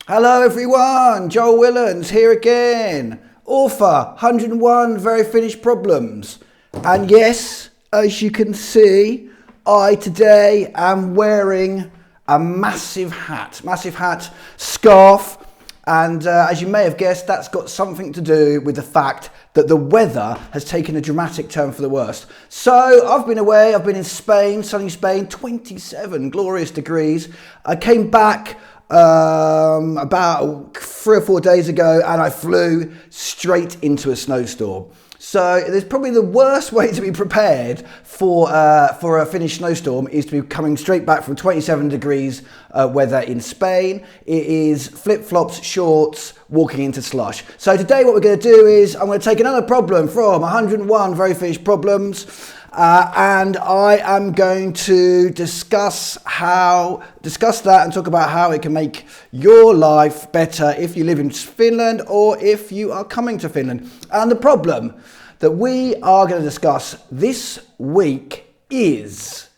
Hello everyone, Joel Willans here again, author 101 Very Finnish Problems. And yes, as you can see, I today am wearing a massive hat, scarf, and as you may have guessed, that's got something to do with the fact that the weather has taken a dramatic turn for the worst. So I've been away, I've been in Spain, sunny Spain, 27 glorious degrees. I came back about 3 or 4 days ago and I flew straight into a snowstorm. So there's probably the worst way to be prepared for a Finnish snowstorm is to be coming straight back from 27 degrees weather in Spain. It is flip-flops, shorts, walking into slush. So today what we're going to do is I'm going to take another problem from 101 Very Finnish Problems. And I am going to discuss that and talk about how it can make your life better if you live in Finland or if you are coming to Finland. And the problem that we are going to discuss this week is,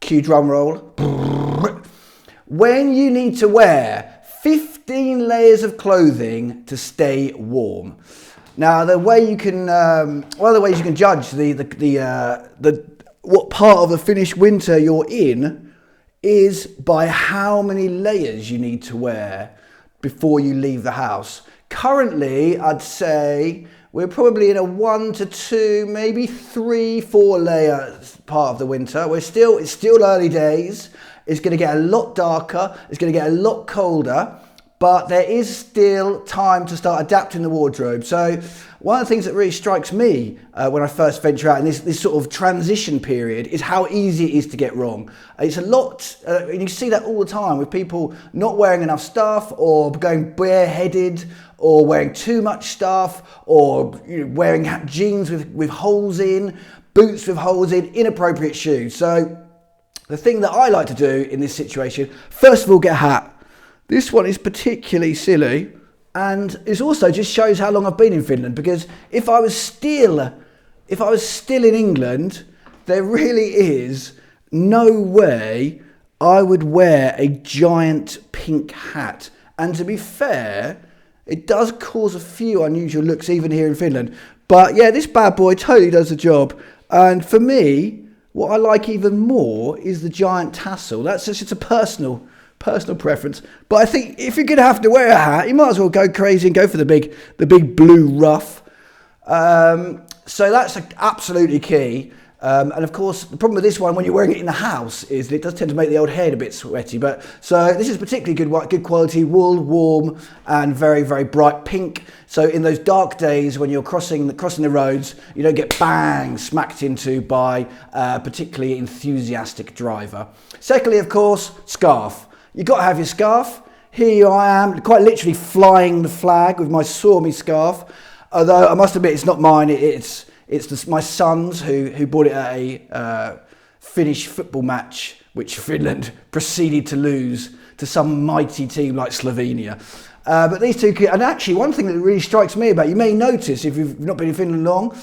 cue drum roll, when you need to wear 15 layers of clothing to stay warm. Now, the way you can, one of the ways you can judge what part of the Finnish winter you're in is by how many layers you need to wear before you leave the house. Currently, I'd say we're probably in a 1 to 2, maybe 3, 4 layers part of the winter. It's still early days. It's going to get a lot darker. It's going to get a lot colder. But there is still time to start adapting the wardrobe. So one of the things that really strikes me when I first venture out in this sort of transition period is how easy it is to get wrong. It's a lot, and you see that all the time with people not wearing enough stuff or going bareheaded or wearing too much stuff or wearing jeans with holes in, boots with holes in, inappropriate shoes. So the thing that I like to do in this situation, first of all, get a hat. This one is particularly silly and it also just shows how long I've been in Finland, because if I was still in England, there really is no way I would wear a giant pink hat. And to be fair, it does cause a few unusual looks even here in Finland. But yeah, this bad boy totally does the job. And for me, what I like even more is the giant tassel. That's just a personal preference, but I think if you're going to have to wear a hat, you might as well go crazy and go for the big blue ruff. So that's absolutely key. And of course, the problem with this one, when you're wearing it in the house, is that it does tend to make the old head a bit sweaty. But so this is particularly good quality wool, warm, and very, very bright pink. So in those dark days when you're crossing the roads, you don't get smacked into by a particularly enthusiastic driver. Secondly, of course, scarf. You've got to have your scarf. Here I am, quite literally flying the flag with my Suomi scarf. Although I must admit, it's not mine. It's my son's who bought it at a Finnish football match, which Finland proceeded to lose to some mighty team like Slovenia. But these two, and actually one thing that really strikes me about, you may notice if you've not been in Finland long,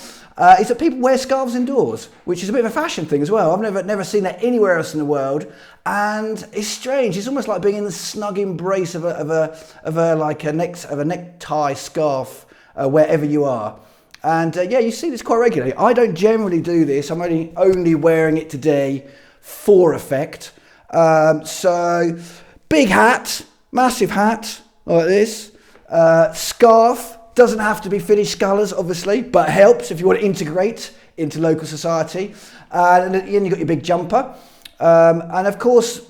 is that people wear scarves indoors, which is a bit of a fashion thing as well. I've never seen that anywhere else in the world, and it's strange. It's almost like being in the snug embrace of a necktie scarf wherever you are. And yeah, you see this quite regularly. I don't generally do this. I'm only wearing it today for effect. So big hat, massive hat like this, scarf. Doesn't have to be Finnish colours, obviously, but helps if you want to integrate into local society. And then you've got your big jumper. And of course,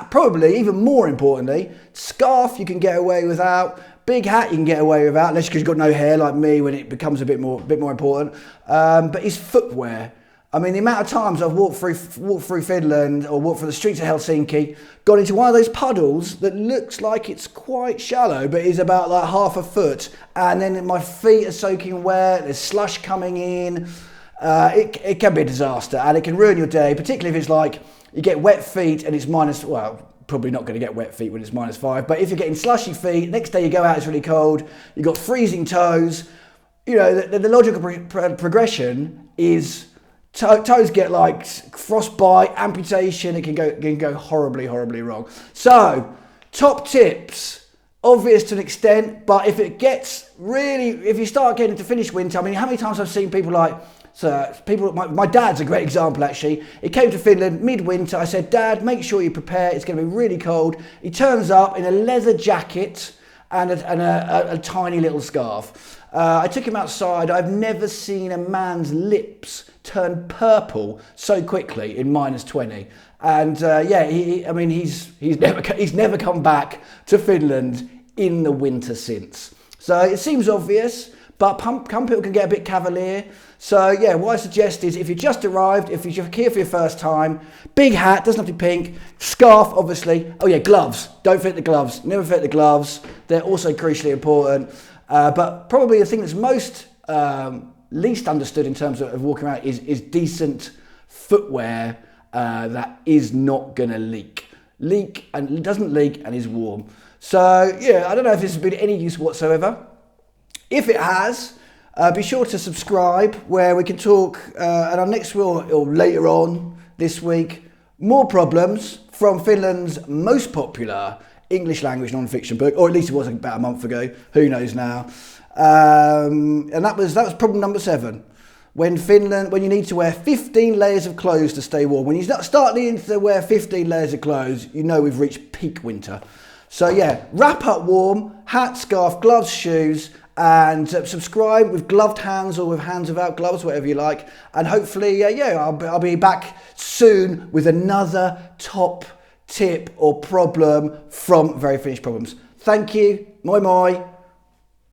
probably even more importantly, scarf you can get away without. Big hat you can get away without, unless because you've got no hair like me when it becomes a bit more important. But it's footwear. I mean, the amount of times I've walked through Finland or walked through the streets of Helsinki, got into one of those puddles that looks like it's quite shallow, but is about like half a foot, and then my feet are soaking wet, there's slush coming in. It can be a disaster, and it can ruin your day, particularly if it's like you get wet feet and it's probably not going to get wet feet when it's -5, but if you're getting slushy feet, next day you go out, it's really cold, you've got freezing toes. The logical progression is toes get like frostbite, amputation. It can go horribly wrong. So, top tips obvious to an extent, but if it gets really, if you start getting into Finnish winter, I mean, how many times I've seen people like, so people, my dad's a great example actually. He came to Finland midwinter. I said, Dad, make sure you prepare. It's going to be really cold. He turns up in a leather jacket and a tiny little scarf. I took him outside. I've never seen a man's lips turn purple so quickly in -20. And he's never come back to Finland in the winter since. So it seems obvious, but some people can get a bit cavalier. So yeah, what I suggest is if you just arrived, if you're here for your first time, big hat, doesn't have to be pink, scarf obviously. Oh yeah, gloves. Don't forget the gloves. Never forget the gloves. They're also crucially important. But probably the thing that's most least understood in terms of walking around is decent footwear that is not going to leak and doesn't leak and is warm. So yeah, I don't know if this has been any use whatsoever. If it has, be sure to subscribe where we can talk at our next or later on this week, more problems from Finland's most popular English language non-fiction book, or at least it was about a month ago, who knows now. And that was problem number 7. When you need to wear 15 layers of clothes to stay warm. When you start needing to wear 15 layers of clothes, you know we've reached peak winter. So yeah, wrap up warm, hat, scarf, gloves, shoes, and subscribe with gloved hands or with hands without gloves, whatever you like. And hopefully, I'll be back soon with another top tip or problem from Very Finnish Problems. Thank you. Moi moi.